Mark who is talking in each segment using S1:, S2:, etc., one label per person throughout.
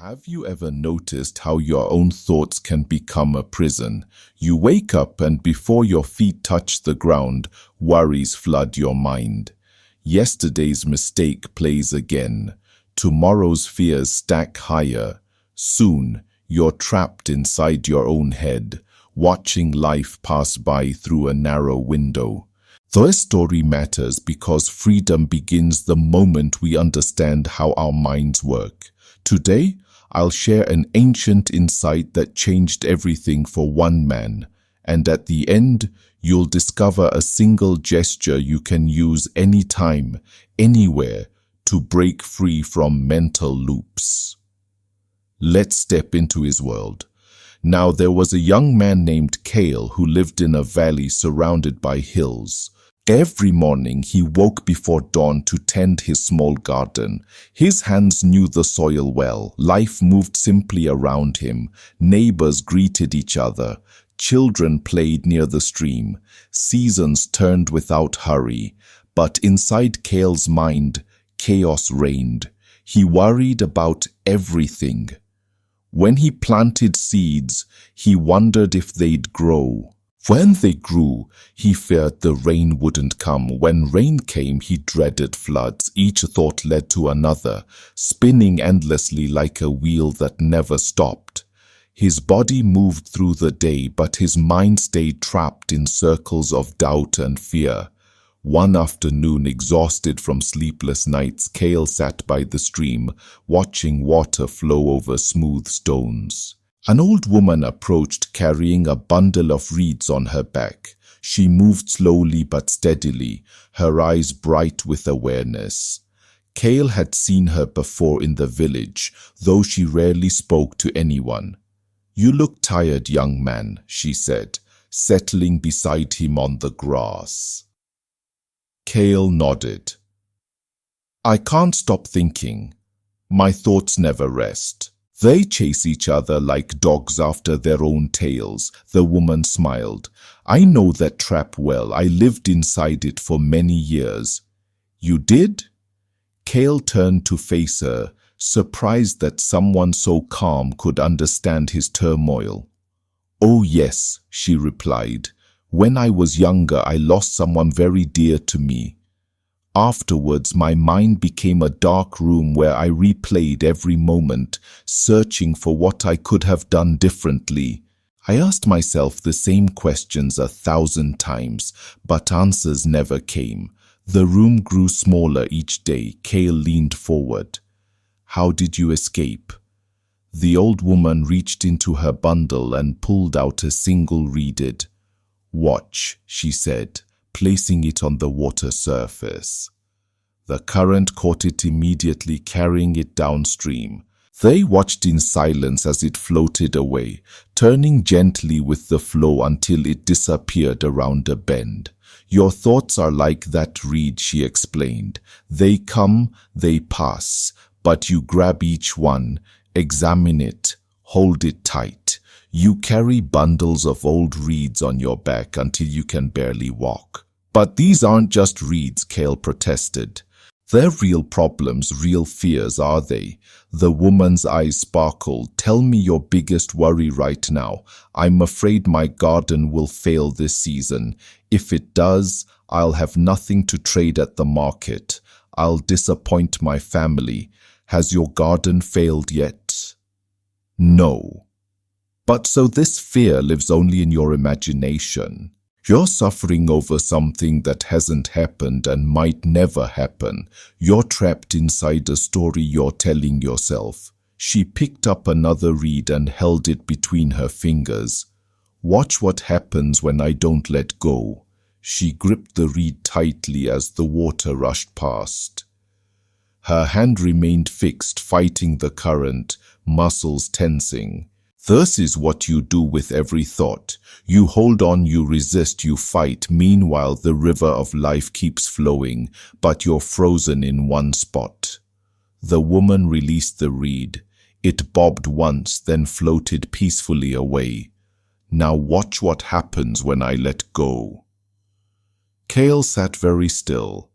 S1: Have you ever noticed how your own thoughts can become a prison? You wake up and before your feet touch the ground, worries flood your mind. Yesterday's mistake plays again. Tomorrow's fears stack higher. Soon, you're trapped inside your own head, watching life pass by through a narrow window. This story matters because freedom begins the moment we understand how our minds work. Today, I'll share an ancient insight that changed everything for one man, and at the end, you'll discover a single gesture you can use anytime, anywhere, to break free from mental loops. Let's step into his world. Now, there was a young man named Cale who lived in a valley surrounded by hills. Every morning, he woke before dawn to tend his small garden. His hands knew the soil well. Life moved simply around him. Neighbors greeted each other. Children played near the stream. Seasons turned without hurry. But inside Cale's mind, chaos reigned. He worried about everything. When he planted seeds, he wondered if they'd grow. When they grew, he feared the rain wouldn't come. When rain came, he dreaded floods. Each thought led to another, spinning endlessly like a wheel that never stopped. His body moved through the day, but his mind stayed trapped in circles of doubt and fear. One afternoon, exhausted from sleepless nights, Cale sat by the stream, watching water flow over smooth stones. An old woman approached carrying a bundle of reeds on her back. She moved slowly but steadily, her eyes bright with awareness. Cale had seen her before in the village, though she rarely spoke to anyone. "You look tired, young man," she said, settling beside him on the grass. Cale nodded. "I can't stop thinking. My thoughts never rest. They chase each other like dogs after their own tails." The woman smiled. "I know that trap well. I lived inside it for many years." "You did?" Cale turned to face her, surprised that someone so calm could understand his turmoil. "Oh yes," she replied. "When I was younger, I lost someone very dear to me. Afterwards, my mind became a dark room where I replayed every moment, searching for what I could have done differently. I asked myself the same questions 1,000 times, but answers never came. The room grew smaller each day." Cale leaned forward. "How did you escape?" The old woman reached into her bundle and pulled out a single reed. "Watch," she said, placing it on the water surface. The current caught it immediately, carrying it downstream. They watched in silence as it floated away, turning gently with the flow until it disappeared around a bend. "Your thoughts are like that reed," she explained. "They come, they pass, but you grab each one, examine it, hold it tight. You carry bundles of old reeds on your back until you can barely walk." "But these aren't just reeds," Cale protested. "They're real problems, real fears, are they?" The woman's eyes sparkled. "Tell me your biggest worry right now." "I'm afraid my garden will fail this season. If it does, I'll have nothing to trade at the market. I'll disappoint my family." "Has your garden failed yet?" "No." "But so this fear lives only in your imagination. You're suffering over something that hasn't happened and might never happen. You're trapped inside a story you're telling yourself." She picked up another reed and held it between her fingers. "Watch what happens when I don't let go." She gripped the reed tightly as the water rushed past. Her hand remained fixed, fighting the current, muscles tensing. "This is what you do with every thought. You hold on, you resist, you fight. Meanwhile, the river of life keeps flowing, but you're frozen in one spot." The woman released the reed. It bobbed once, then floated peacefully away. "Now watch what happens when I let go." Cale sat very still,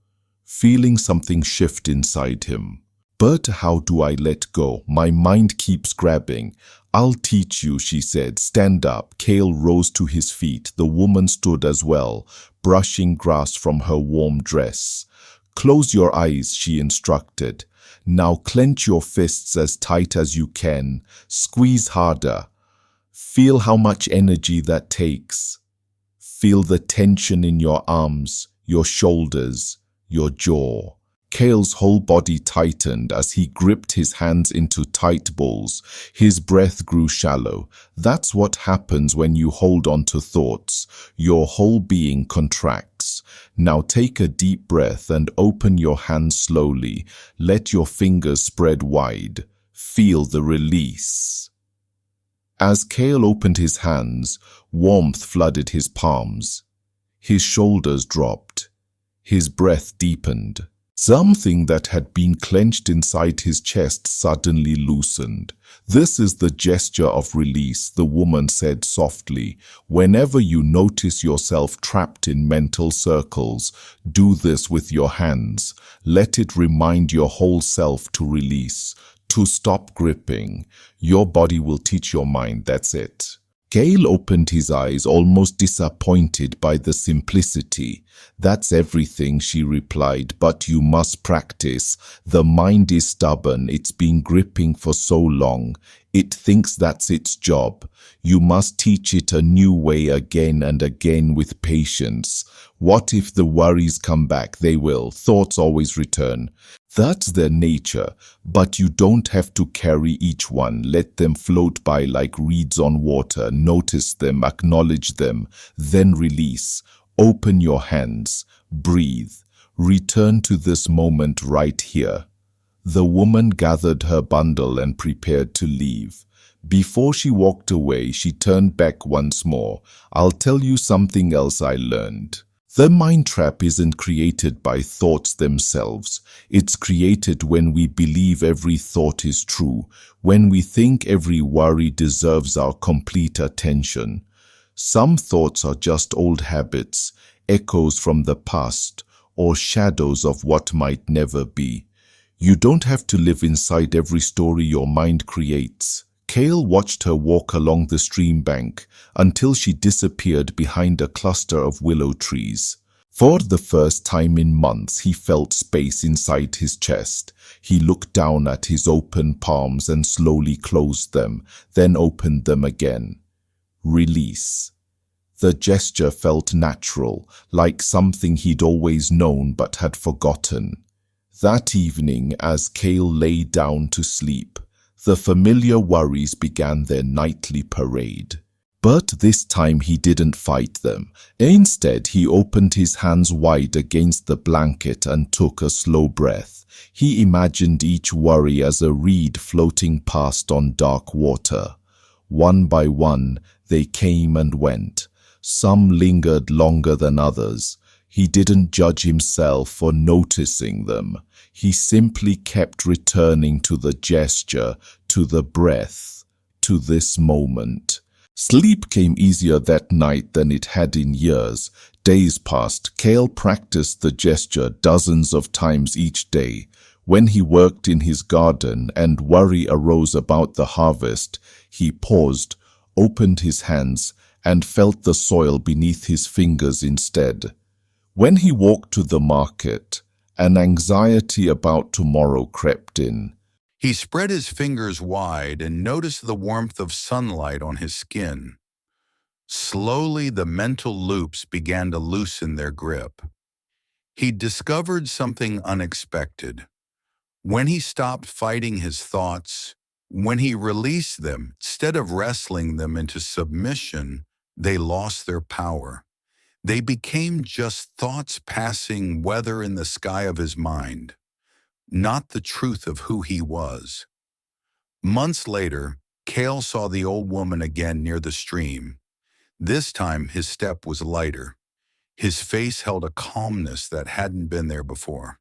S1: feeling something shift inside him. But how do I let go? My mind keeps grabbing. I'll teach you, she said. Stand up. Cale rose to his feet. The woman stood as well, brushing grass from her warm dress. Close your eyes, she instructed. Now clench your fists as tight as you can. Squeeze harder. Feel how much energy that takes. Feel the tension in your arms, your shoulders, your jaw. Cale's whole body tightened as he gripped his hands into tight balls. His breath grew shallow. That's what happens when you hold on to thoughts. Your whole being contracts. Now take a deep breath and open your hands slowly. Let your fingers spread wide. Feel the release. As Cale opened his hands, warmth flooded his palms. His shoulders dropped. His breath deepened. Something that had been clenched inside his chest suddenly loosened. This is the gesture of release, the woman said softly. Whenever you notice yourself trapped in mental circles, do this with your hands. Let it remind your whole self to release, to stop gripping. Your body will teach your mind, that's it. Cale opened his eyes, almost disappointed by the simplicity. That's everything, she replied, but you must practice. The mind is stubborn. It's been gripping for so long. It thinks that's its job. You must teach it a new way again and again with patience. What if the worries come back? They will. Thoughts always return. That's their nature, but you don't have to carry each one. Let them float by like reeds on water. Notice them, acknowledge them, then release. Open your hands, breathe, return to this moment right here. The woman gathered her bundle and prepared to leave. Before she walked away, she turned back once more. I'll tell you something else I learned. The mind trap isn't created by thoughts themselves. It's created when we believe every thought is true, when we think every worry deserves our complete attention. Some thoughts are just old habits, echoes from the past, or shadows of what might never be. You don't have to live inside every story your mind creates. Cale watched her walk along the stream bank until she disappeared behind a cluster of willow trees. For the first time in months, he felt space inside his chest. He looked down at his open palms and slowly closed them, then opened them again. Release. The gesture felt natural, like something he'd always known but had forgotten. That evening, as Cale lay down to sleep, the familiar worries began their nightly parade. But this time he didn't fight them. Instead, he opened his hands wide against the blanket and took a slow breath. He imagined each worry as a reed floating past on dark water. One by one, they came and went. Some lingered longer than others. He didn't judge himself for noticing them. He simply kept returning to the gesture, to the breath, to this moment. Sleep came easier that night than it had in years. Days passed. Cale practiced the gesture dozens of times each day. When he worked in his garden and worry arose about the harvest, he paused, opened his hands, and felt the soil beneath his fingers instead. When he walked to the market, an anxiety about tomorrow crept in.
S2: He spread his fingers wide and noticed the warmth of sunlight on his skin. Slowly, the mental loops began to loosen their grip. He discovered something unexpected. When he stopped fighting his thoughts, when he released them, instead of wrestling them into submission, they lost their power. They became just thoughts passing weather in the sky of his mind, not the truth of who he was. Months later, Cale saw the old woman again near the stream. This time, his step was lighter. His face held a calmness that hadn't been there before.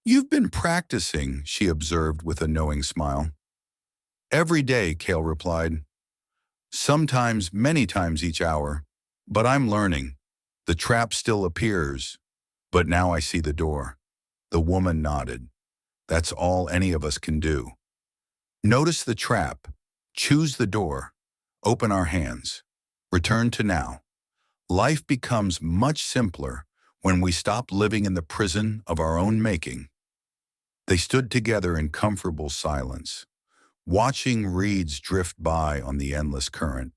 S2: "You've been practicing," she observed with a knowing smile. "Every day," Cale replied. "Sometimes, many times each hour. But I'm learning. The trap still appears, but now I see the door." The woman nodded. That's all any of us can do. Notice the trap. Choose the door. Open our hands. Return to now. Life becomes much simpler when we stop living in the prison of our own making. They stood together in comfortable silence, watching reeds drift by on the endless current.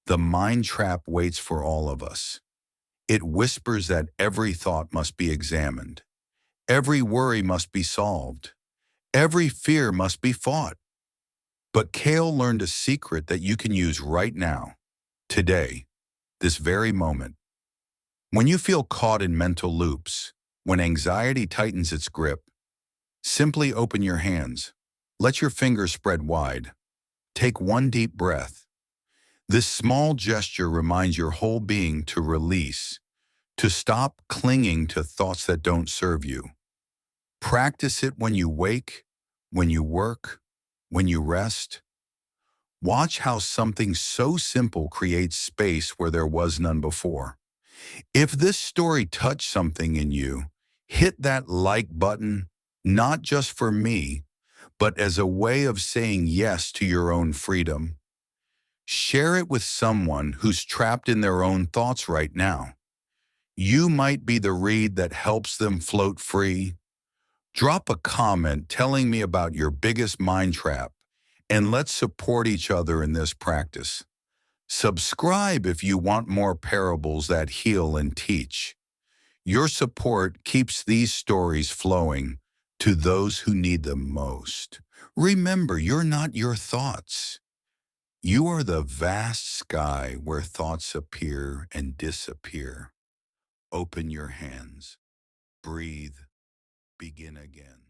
S2: The mind trap waits for all of us. It whispers that every thought must be examined, every worry must be solved, every fear must be fought. But Kale learned a secret that you can use right now, today, this very moment. When you feel caught in mental loops, when anxiety tightens its grip, simply open your hands. Let your fingers spread wide. Take one deep breath. This small gesture reminds your whole being to release, to stop clinging to thoughts that don't serve you. Practice it when you wake, when you work, when you rest. Watch how something so simple creates space where there was none before. If this story touched something in you, hit that like button, not just for me, but as a way of saying yes to your own freedom. Share it with someone who's trapped in their own thoughts right now. You might be the reed that helps them float free. Drop a comment telling me about your biggest mind trap, and let's support each other in this practice. Subscribe if you want more parables that heal and teach. Your support keeps these stories flowing to those who need them most. Remember, you're not your thoughts. You are the vast sky where thoughts appear and disappear. Open your hands. Breathe. Begin again.